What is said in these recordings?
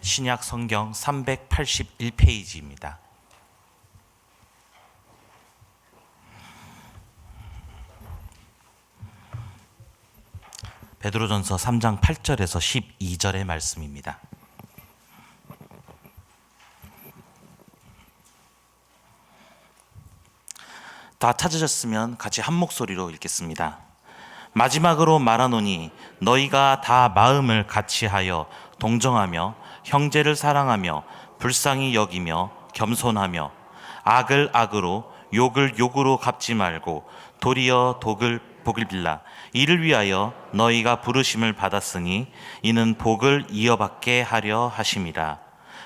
신약 성경 381페이지입니다. 베드로전서 3장 8절에서 12절의 말씀입니다. 다 찾으셨으면 같이 한 목소리로 읽겠습니다. 마지막으로 말하노니 너희가 다 마음을 같이하여 동정하며 형제를 사랑하며 불쌍히 여기며 겸손하며 악을 악으로 욕을 욕으로 갚지 말고 도리어 복을 빌라. 이를 위하여 너희가 부르심을 받았으니 이는 복을 이어받게 하려 하심이라.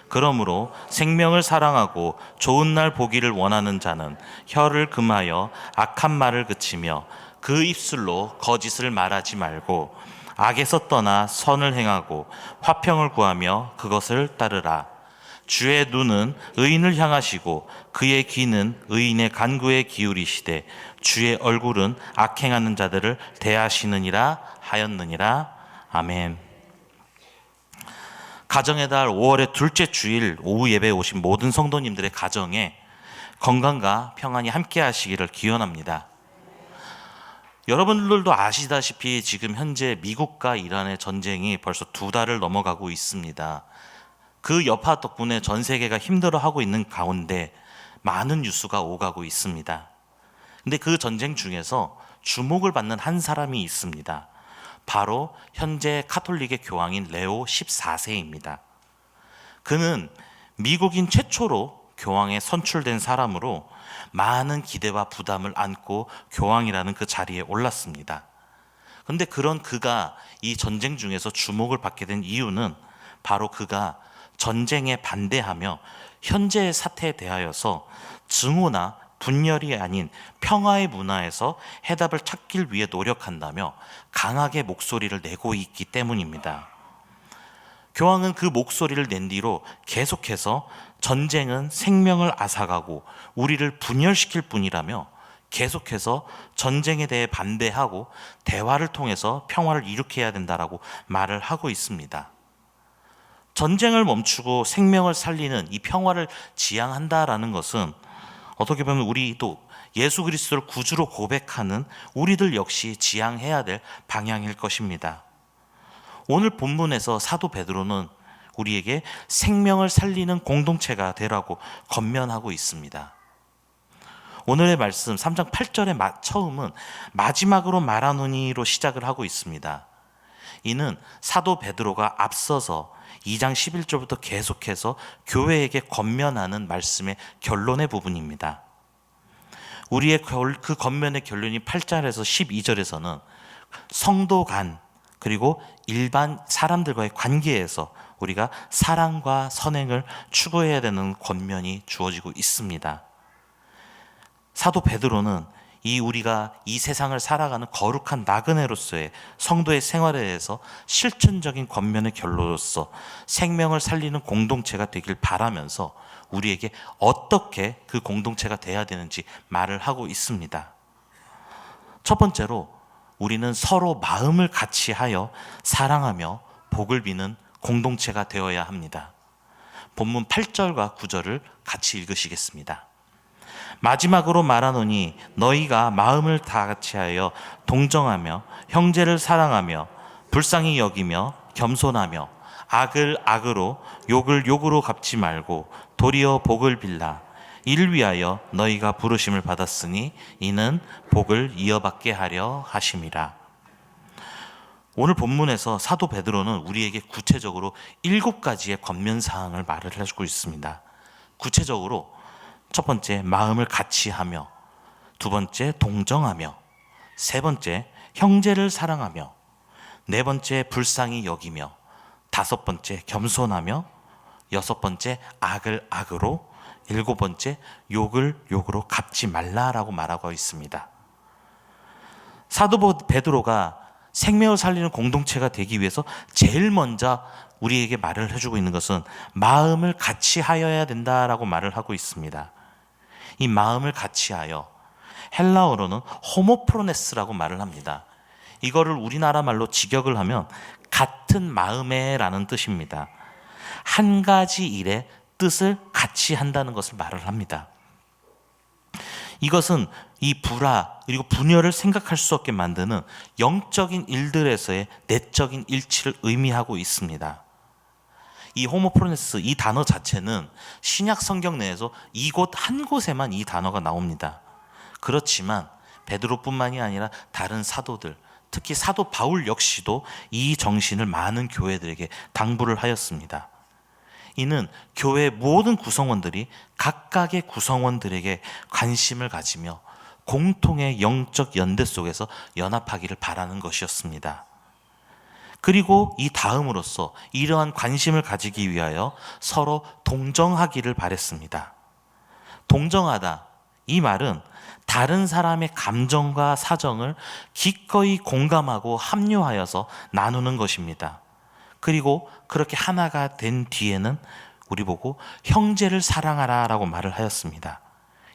그러므로 생명을 사랑하고 좋은 날 보기를 원하는 자는 혀를 금하여 악한 말을 그치며 그 입술로 거짓을 말하지 말고 악에서 떠나 선을 행하고 화평을 구하며 그것을 따르라. 주의 눈은 의인을 향하시고 그의 귀는 의인의 간구에 기울이시되 주의 얼굴은 악행하는 자들을 대하시느니라 하였느니라. 아멘. 가정의 달 5월의 둘째 주일 오후 예배에 오신 모든 성도님들의 가정에 건강과 평안이 함께 하시기를 기원합니다. 여러분들도 아시다시피 지금 현재 미국과 이란의 전쟁이 벌써 2달을 넘어가고 있습니다. 그 여파 덕분에 전 세계가 힘들어하고 있는 가운데 많은 뉴스가 오가고 있습니다. 근데 그 전쟁 중에서 주목을 받는 한 사람이 있습니다. 바로 현재 카톨릭의 교황인 레오 14세입니다. 그는 미국인 최초로 교황에 선출된 사람으로 많은 기대와 부담을 안고 교황이라는 그 자리에 올랐습니다. 그런데 그런 그가 이 전쟁 중에서 주목을 받게 된 이유는 바로 그가 전쟁에 반대하며 현재의 사태에 대하여서 증오나 분열이 아닌 평화의 문화에서 해답을 찾기 위해 노력한다며 강하게 목소리를 내고 있기 때문입니다. 교황은 그 목소리를 낸 뒤로 계속해서 전쟁은 생명을 앗아가고 우리를 분열시킬 뿐이라며 계속해서 전쟁에 대해 반대하고 대화를 통해서 평화를 일으켜야 된다라고 말을 하고 있습니다. 전쟁을 멈추고 생명을 살리는 이 평화를 지향한다라는 것은 어떻게 보면 우리도 예수 그리스도를 구주로 고백하는 우리들 역시 지향해야 될 방향일 것입니다. 오늘 본문에서 사도 베드로는 우리에게 생명을 살리는 공동체가 되라고 권면하고 있습니다. 오늘의 말씀 3장 8절의 처음은 마지막으로 말하노니로 시작을 하고 있습니다. 이는 사도 베드로가 앞서서 2장 11절부터 계속해서 교회에게 권면하는 말씀의 결론의 부분입니다. 우리의 그 권면의 결론이 8절에서 12절에서는 성도 간 그리고 일반 사람들과의 관계에서 우리가 사랑과 선행을 추구해야 되는 권면이 주어지고 있습니다. 사도 베드로는 우리가 이 세상을 살아가는 거룩한 나그네로서의 성도의 생활에 대해서 실천적인 권면의 결로로서 생명을 살리는 공동체가 되길 바라면서 우리에게 어떻게 그 공동체가 돼야 되는지 말을 하고 있습니다. 첫 번째로 우리는 서로 마음을 같이하여 사랑하며 복을 비는 공동체가 되어야 합니다. 본문 8절과 9절을 같이 읽으시겠습니다. 마지막으로 말하노니 너희가 마음을 다 같이하여 동정하며 형제를 사랑하며 불쌍히 여기며 겸손하며 악을 악으로 욕을 욕으로 갚지 말고 도리어 복을 빌라. 이를 위하여 너희가 부르심을 받았으니 이는 복을 이어받게 하려 하심이라. 오늘 본문에서 사도 베드로는 우리에게 구체적으로 7가지의 권면사항을 말을 해주고 있습니다. 구체적으로 첫 번째, 마음을 같이하며, 두 번째, 동정하며, 세 번째, 형제를 사랑하며, 네 번째, 불쌍히 여기며, 다섯 번째, 겸손하며, 여섯 번째, 악을 악으로, 일곱 번째, 욕을 욕으로 갚지 말라라고 말하고 있습니다. 사도 베드로가 생명을 살리는 공동체가 되기 위해서 제일 먼저 우리에게 말을 해주고 있는 것은 마음을 같이 하여야 된다라고 말을 하고 있습니다. 이 마음을 같이하여, 헬라어로는 호모프로네스라고 말을 합니다. 이거를 우리나라 말로 직역을 하면 같은 마음에라는 뜻입니다. 한 가지 일의 뜻을 같이 한다는 것을 말을 합니다. 이것은 이 불화 그리고 분열을 생각할 수 없게 만드는 영적인 일들에서의 내적인 일치를 의미하고 있습니다. 이 호모프로네스 이 단어 자체는 신약 성경 내에서 이곳 한 곳에만 이 단어가 나옵니다. 그렇지만 베드로뿐만이 아니라 다른 사도들, 특히 사도 바울 역시도 이 정신을 많은 교회들에게 당부를 하였습니다. 이는 교회 모든 구성원들이 각각의 구성원들에게 관심을 가지며 공통의 영적 연대 속에서 연합하기를 바라는 것이었습니다. 그리고 이 다음으로써 이러한 관심을 가지기 위하여 서로 동정하기를 바랬습니다. 동정하다, 이 말은 다른 사람의 감정과 사정을 기꺼이 공감하고 합류하여서 나누는 것입니다. 그리고 그렇게 하나가 된 뒤에는 우리 보고 형제를 사랑하라 라고 말을 하였습니다.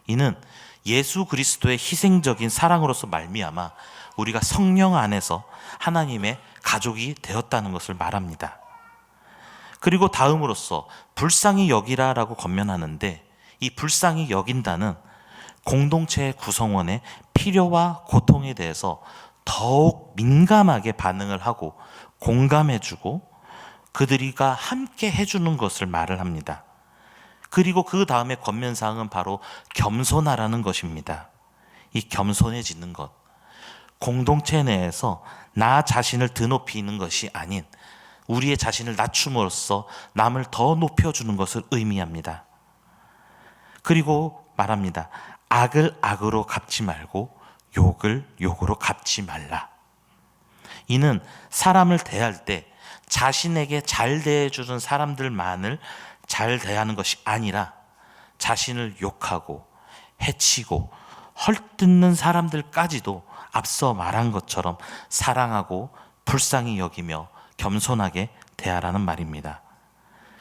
이는 예수 그리스도의 희생적인 사랑으로서 말미암아 우리가 성령 안에서 하나님의 가족이 되었다는 것을 말합니다. 그리고 다음으로써 불쌍히 여기라 라고 권면하는데, 이 불쌍히 여긴다는 공동체의 구성원의 필요와 고통에 대해서 더욱 민감하게 반응을 하고 공감해주고 그들이가 함께 해주는 것을 말을 합니다. 그리고 그 다음에 권면사항은 바로 겸손하라는 것입니다. 이 겸손해지는 것, 공동체 내에서 나 자신을 드높이는 것이 아닌 우리의 자신을 낮춤으로써 남을 더 높여주는 것을 의미합니다. 그리고 말합니다. 악을 악으로 갚지 말고 욕을 욕으로 갚지 말라. 이는 사람을 대할 때 자신에게 잘 대해주는 사람들만을 잘 대하는 것이 아니라 자신을 욕하고 해치고 헐뜯는 사람들까지도 앞서 말한 것처럼 사랑하고 불쌍히 여기며 겸손하게 대하라는 말입니다.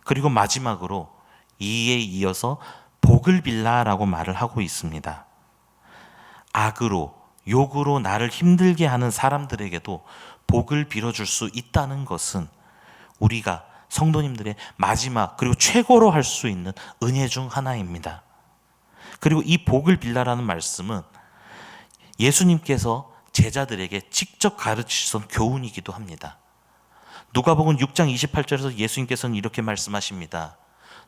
그리고 마지막으로 이에 이어서 복을 빌라라고 말을 하고 있습니다. 악으로 욕으로 나를 힘들게 하는 사람들에게도 복을 빌어줄 수 있다는 것은 우리가 성도님들의 마지막 그리고 최고로 할 수 있는 은혜 중 하나입니다. 그리고 이 복을 빌라라는 말씀은 예수님께서 제자들에게 직접 가르치신 교훈이기도 합니다. 누가복음 6장 28절에서 예수님께서는 이렇게 말씀하십니다.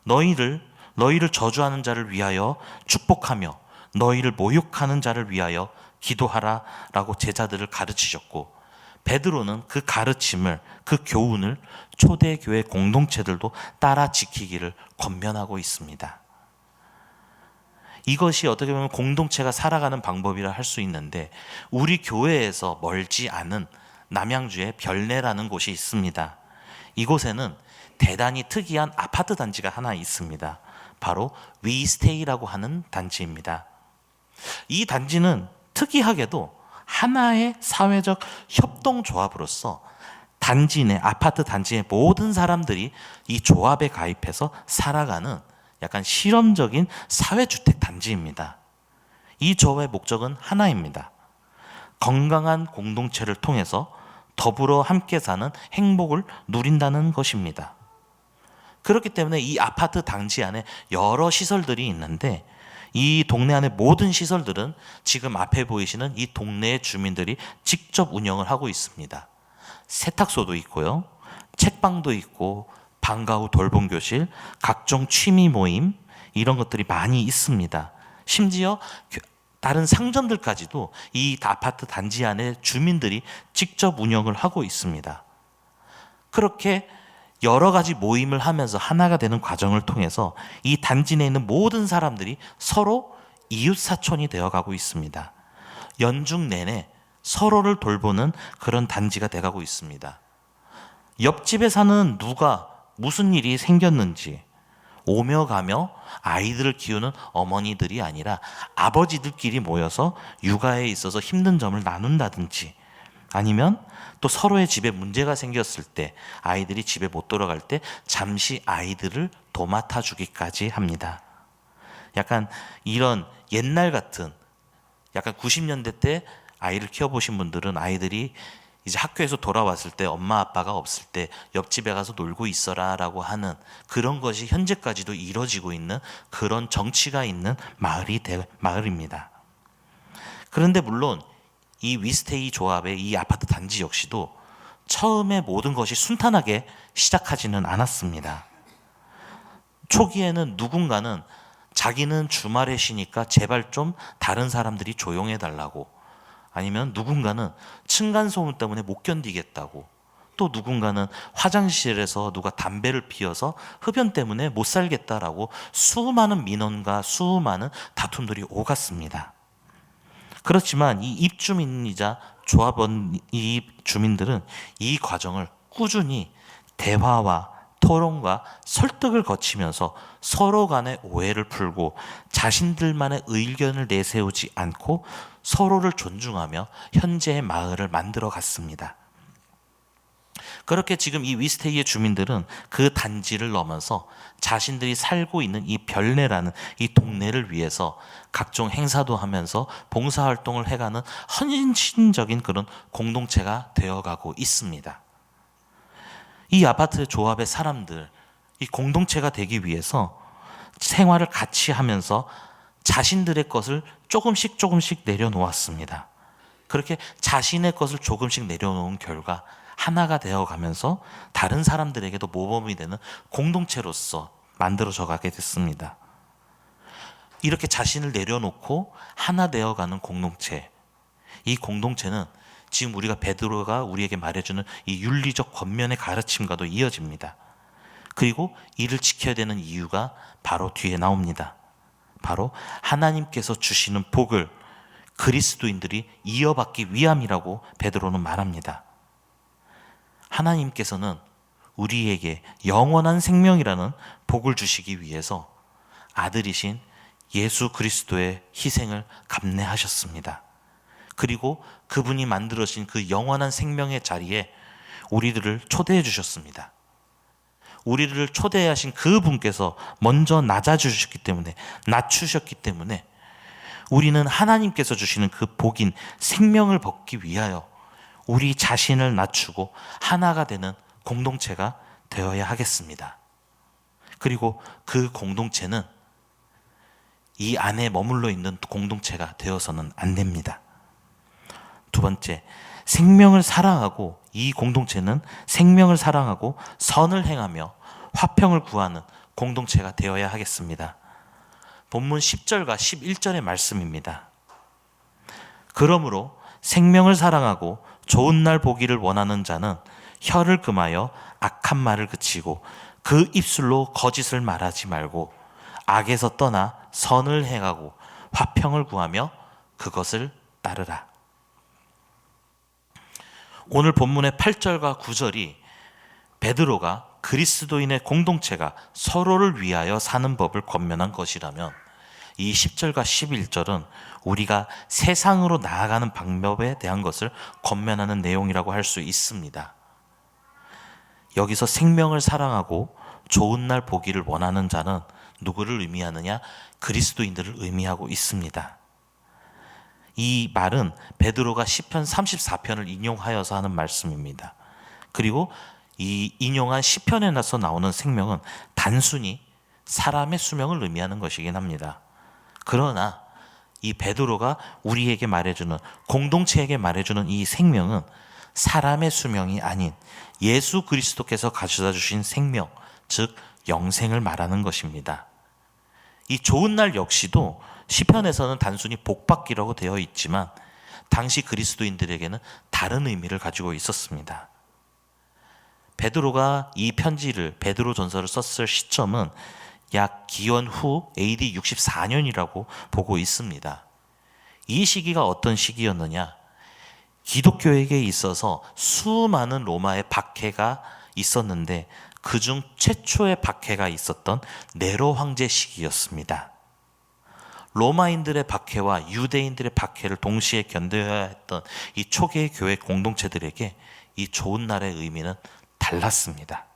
너희를 저주하는 자를 위하여 축복하며 너희를 모욕하는 자를 위하여 기도하라 라고 제자들을 가르치셨고, 베드로는 그 가르침을, 그 교훈을 초대교회 공동체들도 따라 지키기를 권면하고 있습니다. 이것이 어떻게 보면 공동체가 살아가는 방법이라 할 수 있는데, 우리 교회에서 멀지 않은 남양주에 별내라는 곳이 있습니다. 이곳에는 대단히 특이한 아파트 단지가 하나 있습니다. 바로 위스테이라고 하는 단지입니다. 이 단지는 특이하게도 하나의 사회적 협동조합으로서 단지 내, 아파트 단지의 모든 사람들이 이 조합에 가입해서 살아가는 약간 실험적인 사회주택 단지입니다. 이 조합의 목적은 하나입니다. 건강한 공동체를 통해서 더불어 함께 사는 행복을 누린다는 것입니다. 그렇기 때문에 이 아파트 단지 안에 여러 시설들이 있는데, 이 동네 안의 모든 시설들은 지금 앞에 보이시는 이 동네의 주민들이 직접 운영을 하고 있습니다. 세탁소도 있고요, 책방도 있고, 방과 후 돌봄교실, 각종 취미 모임, 이런 것들이 많이 있습니다. 심지어 다른 상점들까지도 이 아파트 단지 안에 주민들이 직접 운영을 하고 있습니다. 그렇게 여러 가지 모임을 하면서 하나가 되는 과정을 통해서 이 단지 내에 있는 모든 사람들이 서로 이웃사촌이 되어가고 있습니다. 연중 내내 서로를 돌보는 그런 단지가 돼가고 있습니다. 옆집에 사는 누가 무슨 일이 생겼는지 오며 가며 아이들을 키우는 어머니들이 아니라 아버지들끼리 모여서 육아에 있어서 힘든 점을 나눈다든지, 아니면 또 서로의 집에 문제가 생겼을 때 아이들이 집에 못 돌아갈 때 잠시 아이들을 도맡아 주기까지 합니다. 약간 이런 옛날 같은, 약간 90년대 때 아이를 키워보신 분들은 아이들이 이제 학교에서 돌아왔을 때 엄마 아빠가 없을 때 옆집에 가서 놀고 있어라 라고 하는 그런 것이 현재까지도 이루어지고 있는 그런 정치가 있는 마을입니다. 그런데 물론 이 위스테이 조합의 이 아파트 단지 역시도 처음에 모든 것이 순탄하게 시작하지는 않았습니다. 초기에는 누군가는 자기는 주말에 쉬니까 제발 좀 다른 사람들이 조용해 달라고, 아니면 누군가는 층간소음 때문에 못 견디겠다고, 또 누군가는 화장실에서 누가 담배를 피워서 흡연 때문에 못 살겠다라고 수많은 민원과 수많은 다툼들이 오갔습니다. 그렇지만 이 입주민이자 조합원 이 주민들은 이 과정을 꾸준히 대화와 토론과 설득을 거치면서 서로 간의 오해를 풀고 자신들만의 의견을 내세우지 않고 서로를 존중하며 현재의 마을을 만들어 갔습니다. 그렇게 지금 이 위스테이의 주민들은 그 단지를 넘어서 자신들이 살고 있는 이 별내라는 이 동네를 위해서 각종 행사도 하면서 봉사활동을 해가는 헌신적인 그런 공동체가 되어가고 있습니다. 이 아파트 조합의 사람들, 이 공동체가 되기 위해서 생활을 같이 하면서 자신들의 것을 조금씩 내려놓았습니다. 그렇게 자신의 것을 조금씩 내려놓은 결과 하나가 되어가면서 다른 사람들에게도 모범이 되는 공동체로서 만들어져 가게 됐습니다. 이렇게 자신을 내려놓고 하나 되어가는 공동체, 이 공동체는 지금 우리가 베드로가 우리에게 말해주는 이 윤리적 권면의 가르침과도 이어집니다. 그리고 이를 지켜야 되는 이유가 바로 뒤에 나옵니다. 바로 하나님께서 주시는 복을 그리스도인들이 이어받기 위함이라고 베드로는 말합니다. 하나님께서는 우리에게 영원한 생명이라는 복을 주시기 위해서 아들이신 예수 그리스도의 희생을 감내하셨습니다. 그리고 그분이 만들어진 그 영원한 생명의 자리에 우리들을 초대해 주셨습니다. 우리를 초대하신 그분께서 먼저 낮추셨기 때문에 우리는 하나님께서 주시는 그 복인 생명을 받기 위하여 우리 자신을 낮추고 하나가 되는 공동체가 되어야 하겠습니다. 그리고 그 공동체는 이 안에 머물러 있는 공동체가 되어서는 안 됩니다. 두 번째, 생명을 사랑하고, 이 공동체는 생명을 사랑하고 선을 행하며 화평을 구하는 공동체가 되어야 하겠습니다. 본문 10절과 11절의 말씀입니다. 그러므로 생명을 사랑하고 좋은 날 보기를 원하는 자는 혀를 금하여 악한 말을 그치고 그 입술로 거짓을 말하지 말고 악에서 떠나 선을 행하고 화평을 구하며 그것을 따르라. 오늘 본문의 8절과 9절이 베드로가 그리스도인의 공동체가 서로를 위하여 사는 법을 권면한 것이라면, 이 10절과 11절은 우리가 세상으로 나아가는 방법에 대한 것을 권면하는 내용이라고 할 수 있습니다. 여기서 생명을 사랑하고 좋은 날 보기를 원하는 자는 누구를 의미하느냐? 그리스도인들을 의미하고 있습니다. 이 말은 베드로가 시편 34편을 인용하여서 하는 말씀입니다. 그리고 이 인용한 시편에서 나오는 생명은 단순히 사람의 수명을 의미하는 것이긴 합니다. 그러나 이 베드로가 우리에게 말해주는, 공동체에게 말해주는 이 생명은 사람의 수명이 아닌 예수 그리스도께서 가져다 주신 생명, 즉 영생을 말하는 것입니다. 이 좋은 날 역시도 시편에서는 단순히 복받기라고 되어 있지만 당시 그리스도인들에게는 다른 의미를 가지고 있었습니다. 베드로가 이 편지를, 베드로 전서를 썼을 시점은 약 기원 후 AD 64년이라고 보고 있습니다. 이 시기가 어떤 시기였느냐? 기독교에게 있어서 수많은 로마의 박해가 있었는데 그중 최초의 박해가 있었던 네로 황제 시기였습니다. 로마인들의 박해와 유대인들의 박해를 동시에 견뎌야 했던 이 초기의 교회 공동체들에게 이 좋은 날의 의미는 달랐습니다.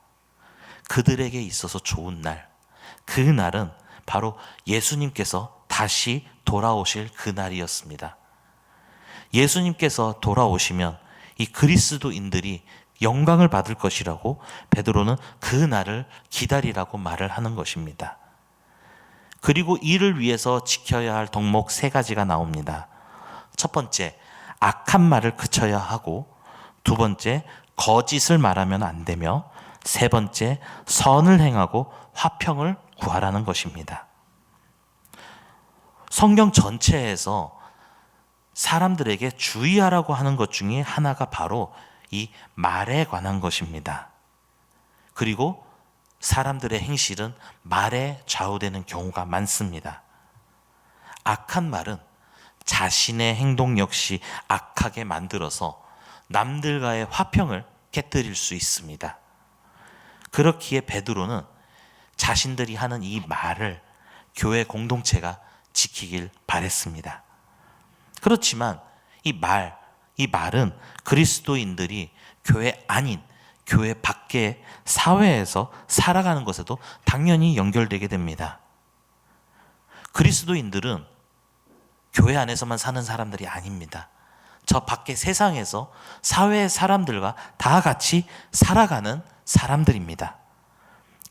그들에게 있어서 좋은 날, 그 날은 바로 예수님께서 다시 돌아오실 그 날이었습니다. 예수님께서 돌아오시면 이 그리스도인들이 영광을 받을 것이라고 베드로는 그 날을 기다리라고 말을 하는 것입니다. 그리고 이를 위해서 지켜야 할 덕목 3가지가 나옵니다. 첫 번째, 악한 말을 그쳐야 하고, 두 번째, 거짓을 말하면 안 되며, 세 번째, 선을 행하고 화평을 구하라는 것입니다. 성경 전체에서 사람들에게 주의하라고 하는 것 중에 하나가 바로 이 말에 관한 것입니다. 그리고 사람들의 행실은 말에 좌우되는 경우가 많습니다. 악한 말은 자신의 행동 역시 악하게 만들어서 남들과의 화평을 깨뜨릴 수 있습니다. 그렇기에 베드로는 자신들이 하는 이 말을 교회 공동체가 지키길 바랬습니다. 그렇지만 이 말은 그리스도인들이 교회 아닌 교회 밖의 사회에서 살아가는 것에도 당연히 연결되게 됩니다. 그리스도인들은 교회 안에서만 사는 사람들이 아닙니다. 저 밖의 세상에서 사회의 사람들과 다 같이 살아가는 사람들입니다.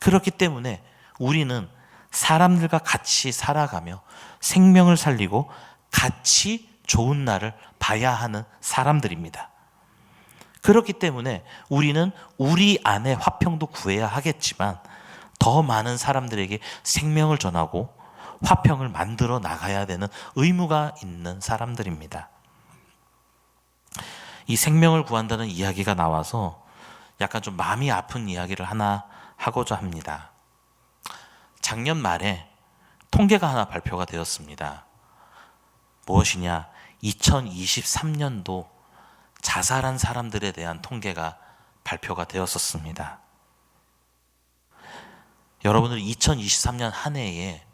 그렇기 때문에 우리는 사람들과 같이 살아가며 생명을 살리고 같이 좋은 날을 봐야 하는 사람들입니다. 그렇기 때문에 우리는 우리 안에 화평도 구해야 하겠지만 더 많은 사람들에게 생명을 전하고 화평을 만들어 나가야 되는 의무가 있는 사람들입니다. 이 생명을 구한다는 이야기가 나와서 약간 좀 마음이 아픈 이야기를 하나 하고자 합니다. 작년 말에 통계가 하나 발표가 되었습니다. 무엇이냐? 2023년도 자살한 사람들에 대한 통계가 발표가 되었었습니다. 여러분들 2023년 한 해에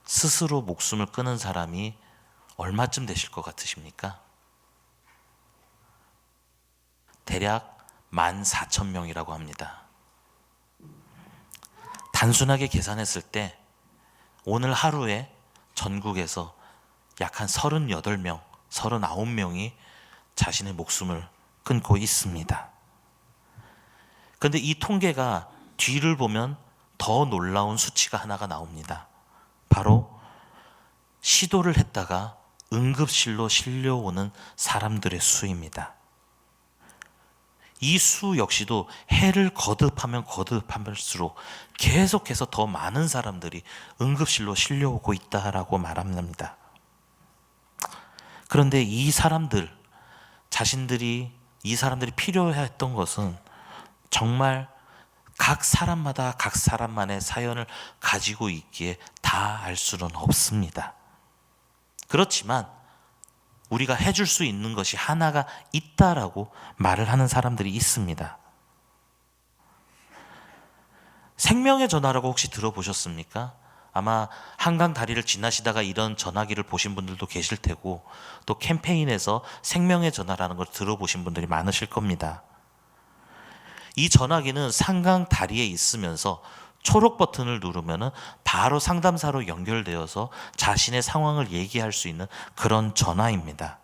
스스로 목숨을 끊은 사람이 얼마쯤 되실 것 같으십니까? 대략 14,000명이라고 합니다. 단순하게 계산했을 때 오늘 하루에 전국에서 약 한 38명, 39명이 자신의 목숨을 끊고 있습니다. 그런데 이 통계가 뒤를 보면 더 놀라운 수치가 하나가 나옵니다. 바로 시도를 했다가 응급실로 실려오는 사람들의 수입니다. 이 수 역시도 해를 거듭하면 거듭할수록 계속해서 더 많은 사람들이 응급실로 실려오고 있다라고 말합니다. 그런데 이 사람들이 필요했던 것은 정말 각 사람마다 각 사람만의 사연을 가지고 있기에 다 알 수는 없습니다. 그렇지만 우리가 해줄 수 있는 것이 하나가 있다라고 말을 하는 사람들이 있습니다. 생명의 전화라고 혹시 들어보셨습니까? 아마 한강 다리를 지나시다가 이런 전화기를 보신 분들도 계실 테고, 또 캠페인에서 생명의 전화라는 걸 들어보신 분들이 많으실 겁니다. 이 전화기는 한강 다리에 있으면서 초록 버튼을 누르면 바로 상담사로 연결되어서 자신의 상황을 얘기할 수 있는 그런 전화입니다.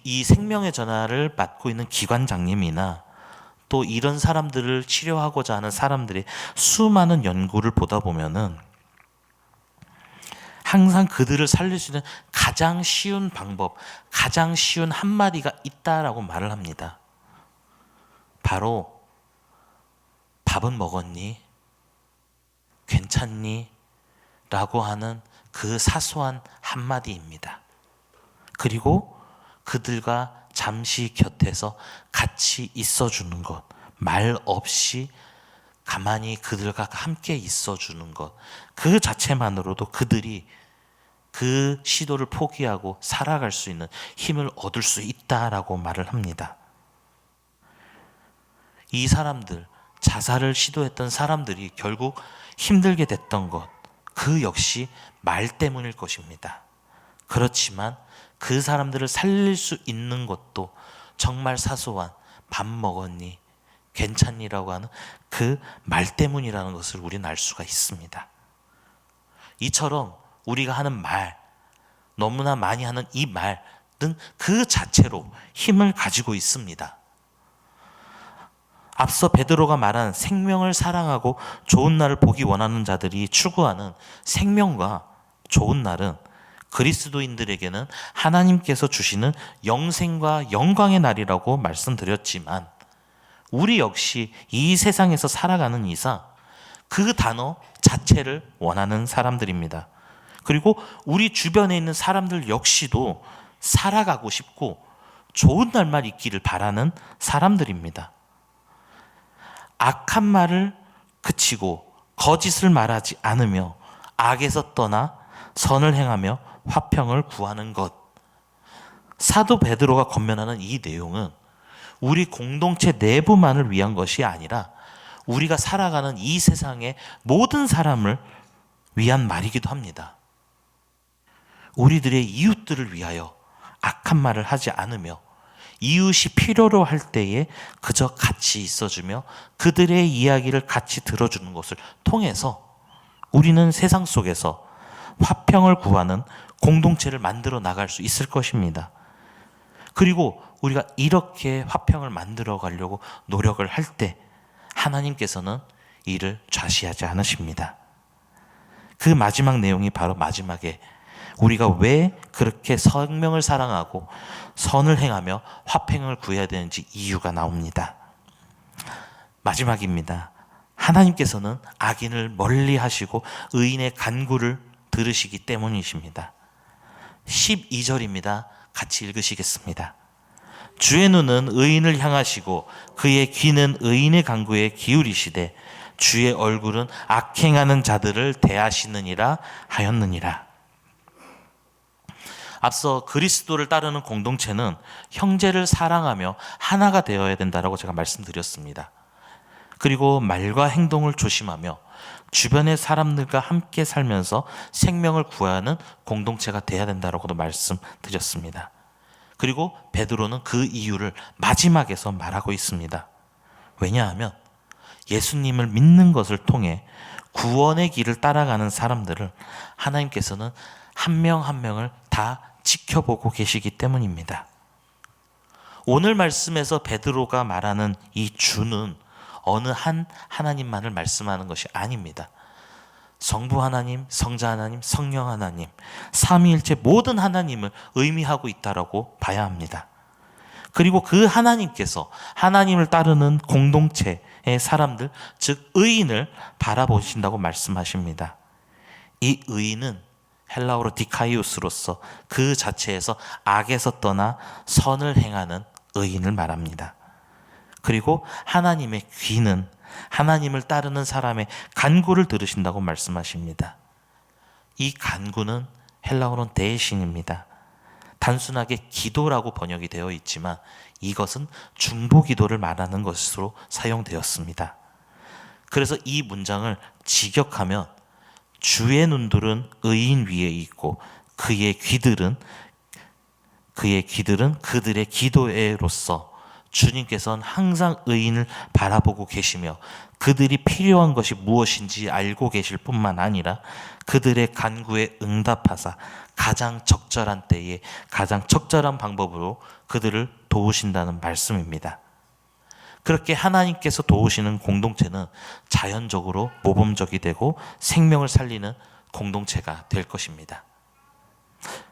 이 생명의 전화를 맡고 있는 기관장님이나 또 이런 사람들을 치료하고자 하는 사람들의 수많은 연구를 보다 보면은 항상 그들을 살릴 수 있는 가장 쉬운 방법, 가장 쉬운 한마디가 있다라고 말을 합니다. 바로 밥은 먹었니? 괜찮니? 라고 하는 그 사소한 한마디입니다. 그리고 그들과 잠시 곁에서 같이 있어주는 것, 말 없이 가만히 그들과 함께 있어주는 것, 그 자체만으로도 그들이 그 시도를 포기하고 살아갈 수 있는 힘을 얻을 수 있다라고 말을 합니다. 이 사람들, 자살을 시도했던 사람들이 결국 힘들게 됐던 것, 그 역시 말 때문일 것입니다. 그렇지만 그 사람들을 살릴 수 있는 것도 정말 사소한 밥 먹었니? 괜찮니?라고 하는 그 말 때문이라는 것을 우리는 알 수가 있습니다. 이처럼 우리가 하는 말, 너무나 많이 하는 이 말, 그 자체로 힘을 가지고 있습니다. 앞서 베드로가 말한 생명을 사랑하고 좋은 날을 보기 원하는 자들이 추구하는 생명과 좋은 날은 그리스도인들에게는 하나님께서 주시는 영생과 영광의 날이라고 말씀드렸지만, 우리 역시 이 세상에서 살아가는 이상 그 단어 자체를 원하는 사람들입니다. 그리고 우리 주변에 있는 사람들 역시도 살아가고 싶고 좋은 날만 있기를 바라는 사람들입니다. 악한 말을 그치고 거짓을 말하지 않으며 악에서 떠나 선을 행하며 화평을 구하는 것. 사도 베드로가 권면하는 이 내용은 우리 공동체 내부만을 위한 것이 아니라 우리가 살아가는 이 세상의 모든 사람을 위한 말이기도 합니다. 우리들의 이웃들을 위하여 악한 말을 하지 않으며 이웃이 필요로 할 때에 그저 같이 있어주며 그들의 이야기를 같이 들어주는 것을 통해서 우리는 세상 속에서 화평을 구하는 공동체를 만들어 나갈 수 있을 것입니다. 그리고 우리가 이렇게 화평을 만들어 가려고 노력을 할 때 하나님께서는 이를 좌시하지 않으십니다. 그 마지막 내용이 바로 마지막에 우리가 왜 그렇게 생명을 사랑하고 선을 행하며 화평을 구해야 되는지 이유가 나옵니다. 마지막입니다. 하나님께서는 악인을 멀리 하시고 의인의 간구를 들으시기 때문이십니다. 12절입니다. 같이 읽으시겠습니다. 주의 눈은 의인을 향하시고 그의 귀는 의인의 간구에 기울이시되 주의 얼굴은 악행하는 자들을 대하시느니라 하였느니라. 앞서 그리스도를 따르는 공동체는 형제를 사랑하며 하나가 되어야 된다라고 제가 말씀드렸습니다. 그리고 말과 행동을 조심하며 주변의 사람들과 함께 살면서 생명을 구하는 공동체가 되어야 된다라고도 말씀드렸습니다. 그리고 베드로는 그 이유를 마지막에서 말하고 있습니다. 왜냐하면 예수님을 믿는 것을 통해 구원의 길을 따라가는 사람들을 하나님께서는 한 명 한 명을 다 지켜보고 계시기 때문입니다. 오늘 말씀에서 베드로가 말하는 이 주는 어느 한 하나님만을 말씀하는 것이 아닙니다. 성부 하나님, 성자 하나님, 성령 하나님, 삼위일체 모든 하나님을 의미하고 있다라고 봐야 합니다. 그리고 그 하나님께서 하나님을 따르는 공동체의 사람들, 즉 의인을 바라보신다고 말씀하십니다. 이 의인은 헬라어로 디카이오스로서 그 자체에서 악에서 떠나 선을 행하는 의인을 말합니다. 그리고 하나님의 귀는 하나님을 따르는 사람의 간구를 들으신다고 말씀하십니다. 이 간구는 헬라어로는 대신입니다. 단순하게 기도라고 번역이 되어 있지만 이것은 중보기도를 말하는 것으로 사용되었습니다. 그래서 이 문장을 직역하면 주의 눈들은 의인 위에 있고 그의 귀들은 그들의 기도에로써 주님께서는 항상 의인을 바라보고 계시며 그들이 필요한 것이 무엇인지 알고 계실 뿐만 아니라 그들의 간구에 응답하사 가장 적절한 때에 가장 적절한 방법으로 그들을 도우신다는 말씀입니다. 그렇게 하나님께서 도우시는 공동체는 자연적으로 모범적이 되고 생명을 살리는 공동체가 될 것입니다.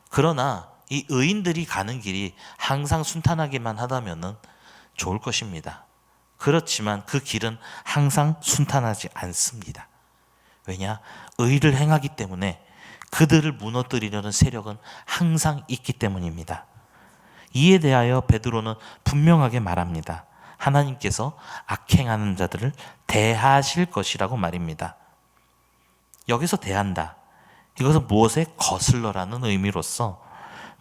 그러나 이 의인들이 가는 길이 항상 순탄하기만 하다면 좋을 것입니다. 그렇지만 그 길은 항상 순탄하지 않습니다. 왜냐? 의를 행하기 때문에 그들을 무너뜨리려는 세력은 항상 있기 때문입니다. 이에 대하여 베드로는 분명하게 말합니다. 하나님께서 악행하는 자들을 대하실 것이라고 말입니다. 여기서 대한다. 이것은 무엇에 거슬러라는 의미로서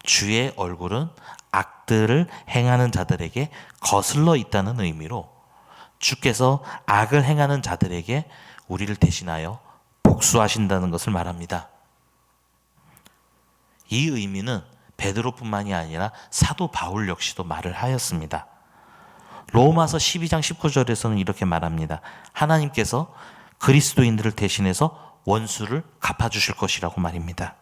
주의 얼굴은 악들을 행하는 자들에게 거슬러 있다는 의미로 주께서 악을 행하는 자들에게 우리를 대신하여 복수하신다는 것을 말합니다. 이 의미는 베드로뿐만이 아니라 사도 바울 역시도 말을 하였습니다. 로마서 12장 19절에서는 이렇게 말합니다. 하나님께서 그리스도인들을 대신해서 원수를 갚아주실 것이라고 말입니다.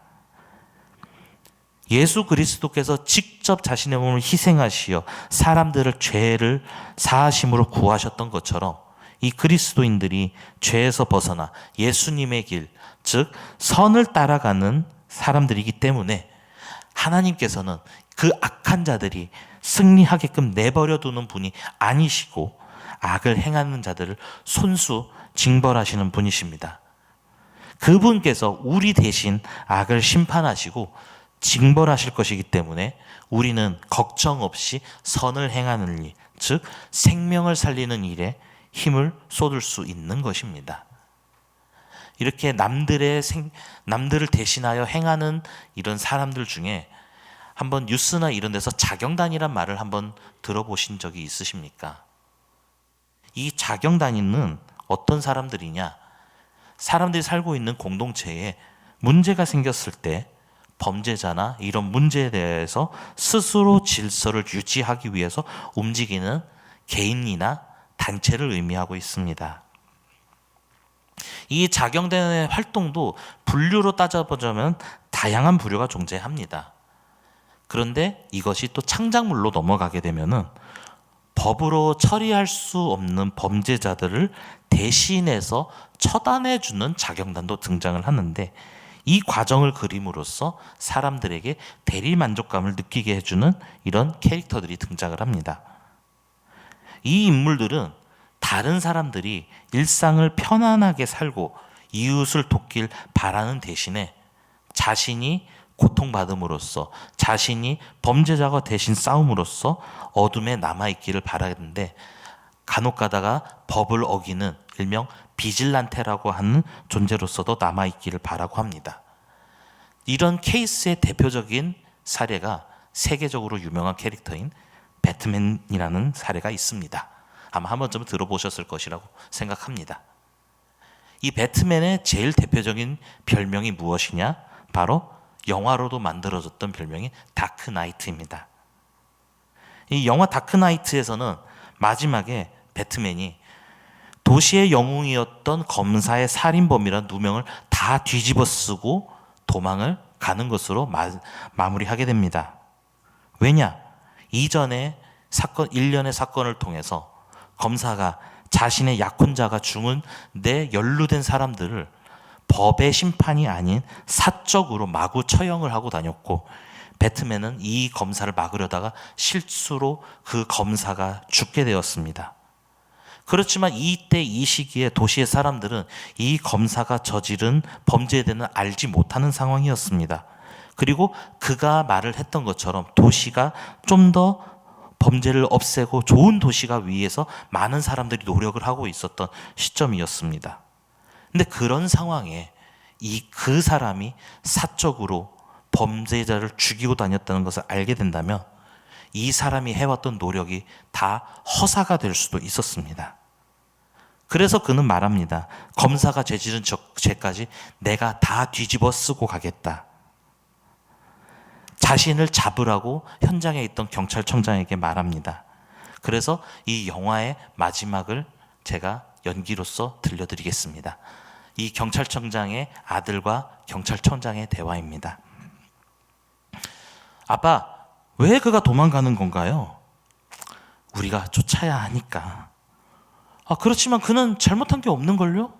예수 그리스도께서 직접 자신의 몸을 희생하시어 사람들을 죄를 사하심으로 구하셨던 것처럼 이 그리스도인들이 죄에서 벗어나 예수님의 길, 즉 선을 따라가는 사람들이기 때문에 하나님께서는 그 악한 자들이 승리하게끔 내버려 두는 분이 아니시고 악을 행하는 자들을 손수 징벌하시는 분이십니다. 그분께서 우리 대신 악을 심판하시고 징벌하실 것이기 때문에 우리는 걱정 없이 선을 행하는 일, 즉 생명을 살리는 일에 힘을 쏟을 수 있는 것입니다. 이렇게 남들을 대신하여 행하는 이런 사람들 중에 한번 뉴스나 이런 데서 자경단이란 말을 한번 들어보신 적이 있으십니까? 이 자경단인은 어떤 사람들이냐? 사람들이 살고 있는 공동체에 문제가 생겼을 때 범죄자나 이런 문제에 대해서 스스로 질서를 유지하기 위해서 움직이는 개인이나 단체를 의미하고 있습니다. 이 자경단의 활동도 분류로 따져보자면 다양한 부류가 존재합니다. 그런데 이것이 또 창작물로 넘어가게 되면은 법으로 처리할 수 없는 범죄자들을 대신해서 처단해주는 자경단도 등장을 하는데, 이 과정을 그림으로써 사람들에게 대리 만족감을 느끼게 해주는 이런 캐릭터들이 등장을 합니다. 이 인물들은 다른 사람들이 일상을 편안하게 살고 이웃을 돕길 바라는 대신에 자신이 고통받음으로써, 자신이 범죄자가 대신 싸움으로써 어둠에 남아있기를 바라는데, 간혹 가다가 법을 어기는 일명 비질란테라고 하는 존재로서도 남아있기를 바라고 합니다. 이런 케이스의 대표적인 사례가 세계적으로 유명한 캐릭터인 배트맨이라는 사례가 있습니다. 아마 한 번쯤 들어보셨을 것이라고 생각합니다. 이 배트맨의 제일 대표적인 별명이 무엇이냐? 바로 영화로도 만들어졌던 별명이 다크나이트입니다. 이 영화 다크나이트에서는 마지막에 배트맨이 도시의 영웅이었던 검사의 살인범이란 누명을 다 뒤집어 쓰고 도망을 가는 것으로 마무리하게 됩니다. 왜냐? 이전에 일련의 사건을 통해서 검사가 자신의 약혼자가 죽은 데 연루된 사람들을 법의 심판이 아닌 사적으로 마구 처형을 하고 다녔고, 배트맨은 이 검사를 막으려다가 실수로 그 검사가 죽게 되었습니다. 그렇지만 이때 이 시기에 도시의 사람들은 이 검사가 저지른 범죄에 대해서 알지 못하는 상황이었습니다. 그리고 그가 말을 했던 것처럼 도시가 좀 더 범죄를 없애고 좋은 도시가 위해서 많은 사람들이 노력을 하고 있었던 시점이었습니다. 근데 그런 상황에 그 사람이 사적으로 범죄자를 죽이고 다녔다는 것을 알게 된다면 이 사람이 해왔던 노력이 다 허사가 될 수도 있었습니다. 그래서 그는 말합니다. 검사가 저지른 죄까지 내가 다 뒤집어 쓰고 가겠다. 자신을 잡으라고 현장에 있던 경찰청장에게 말합니다. 그래서 이 영화의 마지막을 제가 연기로서 들려드리겠습니다. 이 경찰청장의 아들과 경찰청장의 대화입니다. 아빠, 왜 그가 도망가는 건가요? 우리가 쫓아야 하니까. 그렇지만 그는 잘못한 게 없는걸요?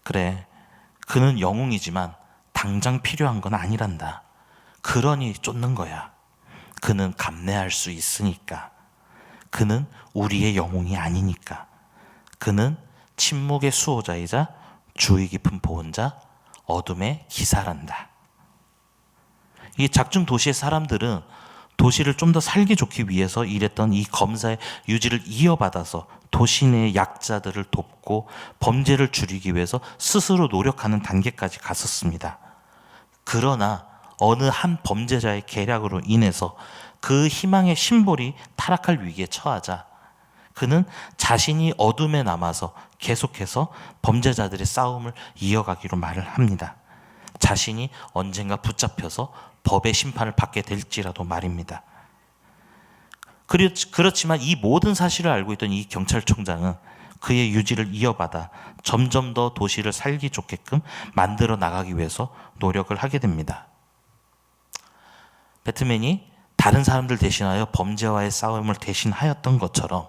그래, 그는 영웅이지만 당장 필요한 건 아니란다. 그러니 쫓는 거야. 그는 감내할 수 있으니까. 그는 우리의 영웅이 아니니까. 그는 침묵의 수호자이자 주의 깊은 보온자, 어둠의 기사란다. 이 작중 도시의 사람들은 도시를 좀 더 살기 좋기 위해서 일했던 이 검사의 유지를 이어받아서 도시 내의 약자들을 돕고 범죄를 줄이기 위해서 스스로 노력하는 단계까지 갔었습니다. 그러나 어느 한 범죄자의 계략으로 인해서 그 희망의 심볼이 타락할 위기에 처하자 그는 자신이 어둠에 남아서 계속해서 범죄자들의 싸움을 이어가기로 말을 합니다. 자신이 언젠가 붙잡혀서 법의 심판을 받게 될지라도 말입니다. 그렇지만 이 모든 사실을 알고 있던 이 경찰청장은 그의 유지를 이어받아 점점 더 도시를 살기 좋게끔 만들어 나가기 위해서 노력을 하게 됩니다. 배트맨이 다른 사람들 대신하여 범죄와의 싸움을 대신하였던 것처럼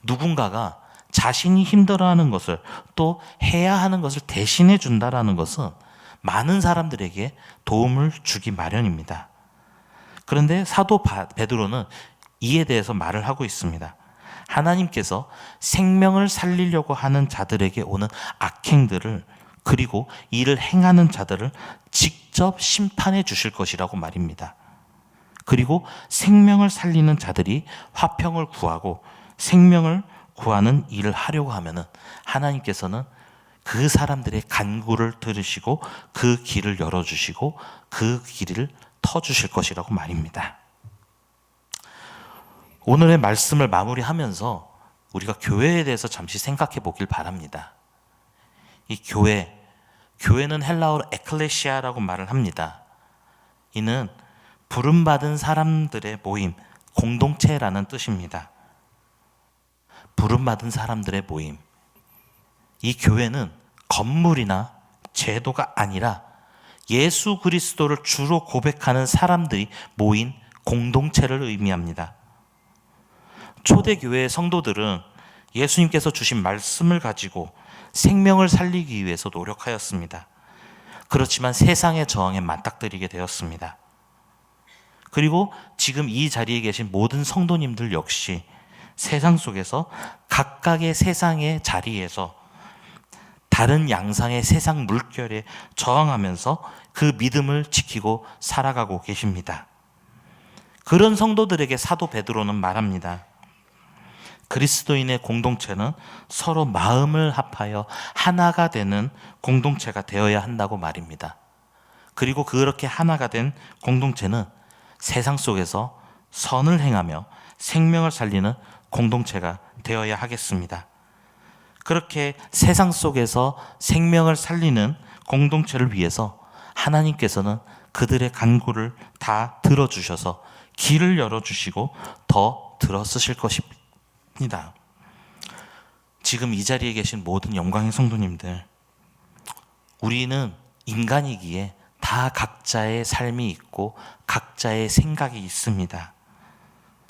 누군가가 자신이 힘들어하는 것을 또 해야 하는 것을 대신해 준다라는 것은 많은 사람들에게 도움을 주기 마련입니다. 그런데 사도 베드로는 이에 대해서 말을 하고 있습니다. 하나님께서 생명을 살리려고 하는 자들에게 오는 악행들을, 그리고 이를 행하는 자들을 직접 심판해 주실 것이라고 말입니다. 그리고 생명을 살리는 자들이 화평을 구하고 생명을 구하는 일을 하려고 하면은 하나님께서는 그 사람들의 간구를 들으시고 그 길을 열어주시고 그 길을 터주실 것이라고 말입니다. 오늘의 말씀을 마무리하면서 우리가 교회에 대해서 잠시 생각해 보길 바랍니다. 이 교회는 헬라어로 에클레시아라고 말을 합니다. 이는 부름받은 사람들의 모임, 공동체라는 뜻입니다. 부름받은 사람들의 모임. 이 교회는 건물이나 제도가 아니라 예수 그리스도를 주로 고백하는 사람들이 모인 공동체를 의미합니다. 초대교회의 성도들은 예수님께서 주신 말씀을 가지고 생명을 살리기 위해서 노력하였습니다. 그렇지만 세상의 저항에 맞닥뜨리게 되었습니다. 그리고 지금 이 자리에 계신 모든 성도님들 역시 세상 속에서 각각의 세상의 자리에서 다른 양상의 세상 물결에 저항하면서 그 믿음을 지키고 살아가고 계십니다. 그런 성도들에게 사도 베드로는 말합니다. 그리스도인의 공동체는 서로 마음을 합하여 하나가 되는 공동체가 되어야 한다고 말입니다. 그리고 그렇게 하나가 된 공동체는 세상 속에서 선을 행하며 생명을 살리는 공동체가 되어야 하겠습니다. 그렇게 세상 속에서 생명을 살리는 공동체를 위해서 하나님께서는 그들의 간구를 다 들어주셔서 길을 열어주시고 더 들어쓰실 것입니다. 지금 이 자리에 계신 모든 영광의 성도님들, 우리는 인간이기에 다 각자의 삶이 있고 각자의 생각이 있습니다.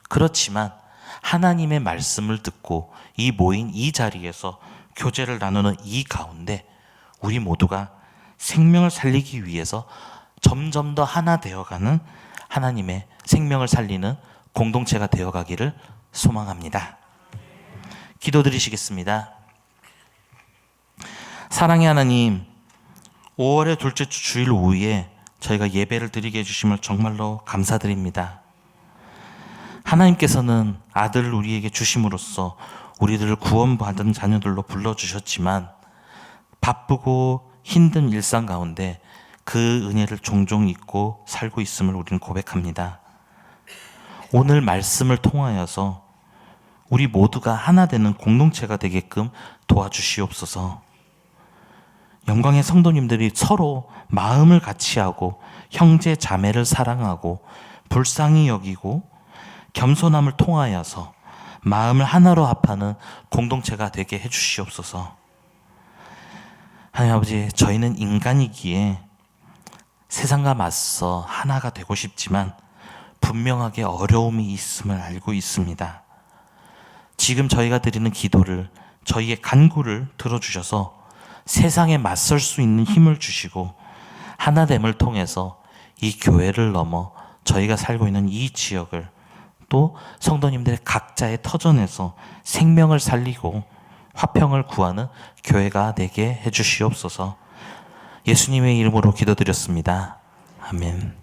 그렇지만 하나님의 말씀을 듣고 이 모인 이 자리에서 교제를 나누는 이 가운데 우리 모두가 생명을 살리기 위해서 점점 더 하나 되어가는 하나님의 생명을 살리는 공동체가 되어가기를 소망합니다. 기도드리시겠습니다. 사랑의 하나님, 5월의 둘째 주 주일 오후에 저희가 예배를 드리게 해주심을 정말로 감사드립니다. 하나님께서는 아들을 우리에게 주심으로써 우리들을 구원받은 자녀들로 불러주셨지만 바쁘고 힘든 일상 가운데 그 은혜를 종종 잊고 살고 있음을 우리는 고백합니다. 오늘 말씀을 통하여서 우리 모두가 하나 되는 공동체가 되게끔 도와주시옵소서. 영광의 성도님들이 서로 마음을 같이 하고 형제 자매를 사랑하고 불쌍히 여기고 겸손함을 통하여서 마음을 하나로 합하는 공동체가 되게 해주시옵소서. 하나님 아버지, 저희는 인간이기에 세상과 맞서 하나가 되고 싶지만 분명하게 어려움이 있음을 알고 있습니다. 지금 저희가 드리는 기도를, 저희의 간구를 들어주셔서 세상에 맞설 수 있는 힘을 주시고 하나됨을 통해서 이 교회를 넘어 저희가 살고 있는 이 지역을 또 성도님들의 각자의 터전에서 생명을 살리고 화평을 구하는 교회가 되게 해주시옵소서. 예수님의 이름으로 기도드렸습니다. 아멘.